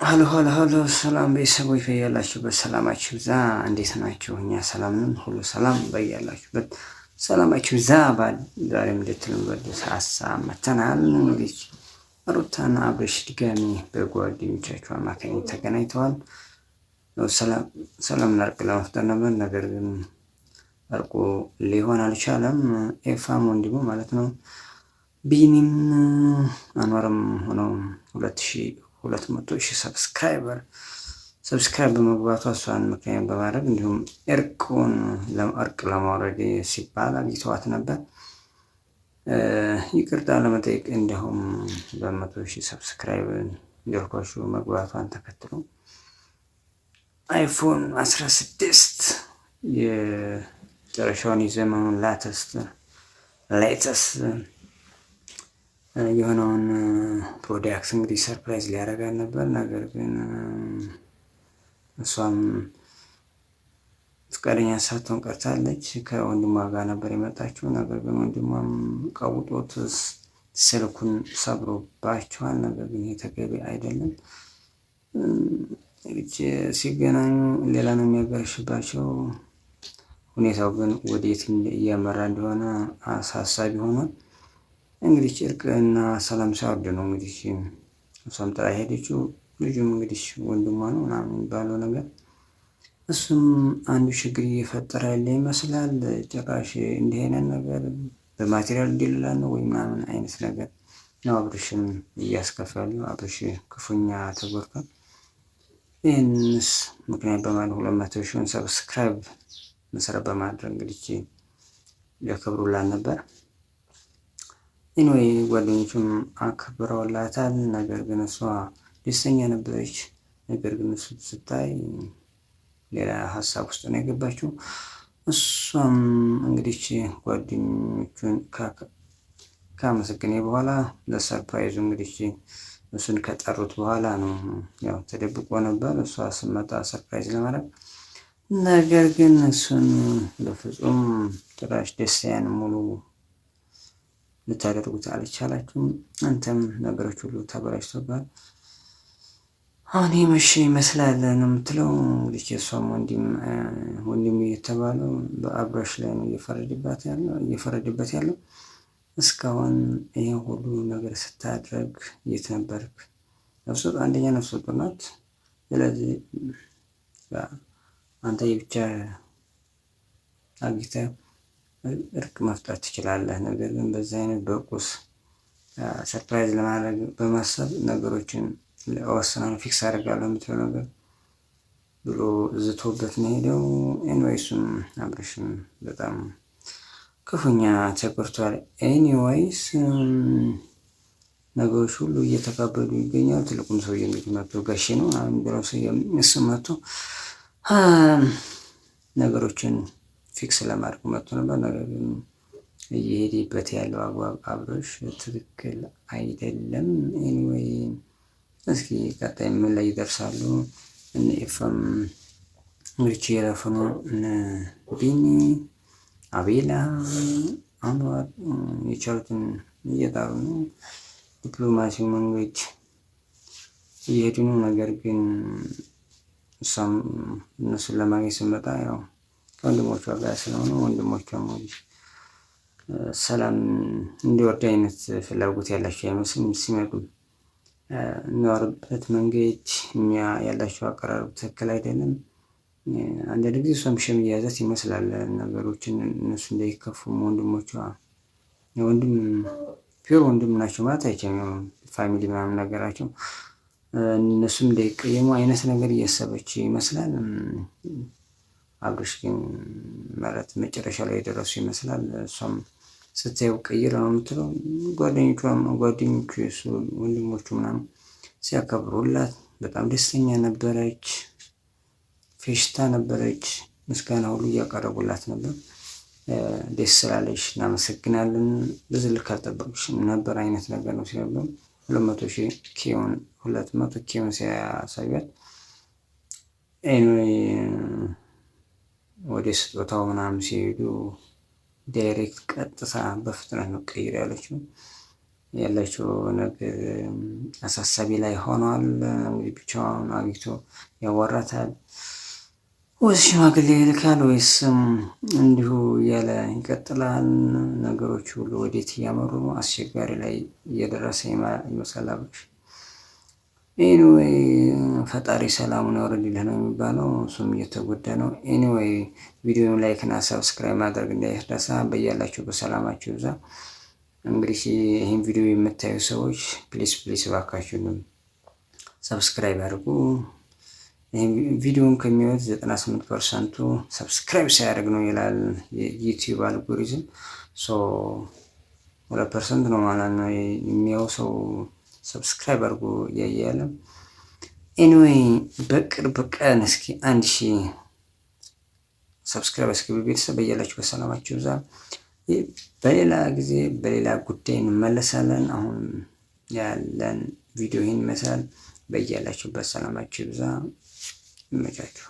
ሀሎ ሰላም ቤተሰቦች በያላችሁበት ሰላማችሁ ይብዛ። እንዴት ናችሁ? እኛ ሰላም ነን፣ ሁሉ ሰላም። በያላችሁበት ሰላማችሁ ይብዛ። ዛሬም እንደተለመደ ሀሳብ መተናል። እንግዲህ ሩታና አብርሽ ድጋሚ በጓደኞቻቸው አማካኝነት ተገናኝተዋል። ሰላም እርቅ ለመፍጠር ነበር፣ ነገር ግን እርቁ ሊሆን አልቻለም። ኤፋም ወንድሙ ማለት ነው ቢኒም አኗርም ሆነው 200,000 ሰብስክራይብ በመግባቷ እሷን ምክንያት በማድረግ እንዲሁም እርቅ ለማውረድ ሲባል አግኝተዋት ነበር። ይቅርታ ለመጠየቅ እንዲሁም በ100,000 ሰብስክራይብ እንዲልኳችሁ መግባቷን ተከትሎ አይፎን 16 የጨረሻውን የዘመኑን ላይተስት የሆነውን ፕሮዳክት እንግዲህ ሰርፕራይዝ ሊያደርጋት ነበር። ነገር ግን እሷም ፍቃደኛ ሳትሆን ቀርታለች። ከወንድሟ ጋር ነበር የመጣችው። ነገር ግን ወንድሟም ቀውጦት ስልኩን ሰብሮባቸዋል። ነገር ግን ይሄ ተገቢ አይደለም። ሲገናኙ ሌላ ነው የሚያገረሽባቸው። ሁኔታው ግን ወዴት እያመራ እንደሆነ አሳሳቢ ሆኗል። እንግዲህ እርቅና ሰላም ሳይወርድ ነው እንግዲህ እሷም ጥላ ሄደችው። ልጁም እንግዲህ ወንድሟ ነው ምናምን የሚባለው ነገር እሱም አንዱ ችግር እየፈጠረ ያለ ይመስላል። ጭራሽ እንዲህ አይነት ነገር በማቴሪያል እንዲልላ ነው ወይ ምናምን አይነት ነገር ነው አብርሽም እያስከፋ ያለው። አብርሽ ክፉኛ ተጎድቷል። ይህንስ ምክንያት በማለት 200,000 ሰብስክራይብ መሰረት በማድረግ እንግዲህ ሊያከብሩላት ነበር። ኢንዌይ ጓደኞቹም አክብረውላታል። ነገር ግን እሷ ደስተኛ ነበረች። ነገር ግን እሱ ስታይ ሌላ ሀሳብ ውስጥ ነው የገባችው። እሷም እንግዲህ ጓደኞቹን ካመሰገነ በኋላ ለሰርፕራይዙ እንግዲህ እሱን ከጠሩት በኋላ ነው ያው ተደብቆ ነበር እሷ ስመጣ ሰርፕራይዝ ለማድረግ። ነገር ግን እሱን በፍጹም ጭራሽ ደስታዬን ሙሉ ልታደርጉት አልቻላችሁም። አንተም ነገሮች ሁሉ ተበላሽቶባል። አሁን የመሸ ይመስላል ነው የምትለው። እንግዲህ የእሷም ወንድም የተባለው በአብርሽ ላይ ነው እየፈረደበት ያለው። እስካሁን ይሄን ሁሉ ነገር ስታደርግ የት ነበርክ? አንደኛ ነፍሰ ጡር ናት። ስለዚህ አንተ የብቻ አግኝተህ እርቅ መፍጠር ትችላለህ። ነገር ግን በዚህ አይነት በቁስ ሰርፕራይዝ ለማድረግ በማሰብ ነገሮችን ወስናን ፊክስ አደርጋለሁ የምትለው ነገር ብሎ ዝቶበት ነው ሄደው። ኤኒዌይስም አብርሽም በጣም ክፉኛ ተጎድቷል። ኤኒዌይስ ነገሮች ሁሉ እየተካበዱ ይገኛሉ። ትልቁም ሰውዬ እንግዲህ መጥቶ ጋሼ ነው የሚለው ሰውዬ እሱ መጥቶ ነገሮችን ፊክስ ለማድረግ መጥቶ ነበር። ነገር ግን እየሄደበት ያለው አግባብ አብርሽ ትክክል አይደለም። ኤኒዌይ እስኪ ቀጣይ ምን ላይ ይደርሳሉ? እነ ኤፍም እንግዲህ የረፈኑ እነ ቢኒ አቤላ አንዋር የቻሉትን እየጣሩ ነው። ዲፕሎማሲው መንገድ እየሄዱ ነው። ነገር ግን እሷም እነሱን ለማግኘት ስመጣ ያው ከወንድሞቿ ጋር ስለሆነ ወንድሞቿም ሰላም እንዲወርድ አይነት ፍላጎት ያላቸው አይመስልም። ሲመጡ የሚያወሩበት መንገድ ያላቸው አቀራረብ ትክክል አይደለም። አንዳንድ ጊዜ እሷም ሸም እየያዛት ይመስላል ነገሮችን እነሱ እንዳይከፉም ወንድሞቿ ፒውር ወንድም ናቸው ማለት አይቻልም። ፋሚሊ ምናምን ነገራቸው እነሱም እንዳይቀየሙ አይነት ነገር እያሰበች ይመስላል። አብርሽ ግን ማለት መጨረሻ ላይ የደረሱ ይመስላል። እሷም ስታየው ቀይር ነው የምትለው። ጓደኞቹ የሱ ወንድሞቹ ምናምን ሲያከብሩላት በጣም ደስተኛ ነበረች። ፌሽታ ነበረች። ምስጋና ሁሉ እያቀረቡላት ነበር። ደስ ስላለሽ እናመሰግናለን፣ በዚህ ልክ አልጠበቅሽም ነበር አይነት ነገር ነው ሲያበም 200,000 ሲያሳያት ኤኒዌይ ወደ ስጦታው ምናምን ሲሄዱ ዳይሬክት ቀጥታ በፍጥነት ነው ቀይር ያለችው። ያላቸው ነገር አሳሳቢ ላይ ሆኗል። እንግዲህ ብቻውን አግኝቶ ያወራታል ወይስ ሽማግሌ ይልካል ወይስ እንዲሁ እያለ ይቀጥላል? ነገሮች ሁሉ ወዴት እያመሩ አስቸጋሪ ላይ እየደረሰ ይመስላል። ኤኒዌይ ፈጣሪ ሰላሙን ያወርድልህ ነው የሚባለው። እሱም እየተጎዳ ነው። ኤኒዌይ ቪዲዮውን ላይክ እና ሰብስክራይብ ማድረግ እንዳይረሳ። በያላችሁ በሰላማችሁ ይብዛ። እንግዲህ ይህን ቪዲዮ የምታዩ ሰዎች ፕሊስ እባካችሁንም ሰብስክራይብ አድርጉ። ይህን ቪዲዮውን ከሚያዩት 98%ቱ ሰብስክራይብ ሳያደርግ ነው ይላል የዩቲዩብ አልጎሪዝም። 2% ነው ማለት ነው የሚያው ሰው ሰብስክራይብ አድርጎ እያየ ያለ። ኤኒዌይ በቅርብ ቀን እስኪ 1000 ሰብስክራይብ እስኪ ቤተሰብ በያላችሁ በሰላማችሁ ይብዛ። በሌላ ጊዜ በሌላ ጉዳይ እንመለሳለን። አሁን ያለን ቪዲዮ ይህን ይመስላል። በያላችሁበት ሰላማችሁ ይብዛ። ይመቻችሁ።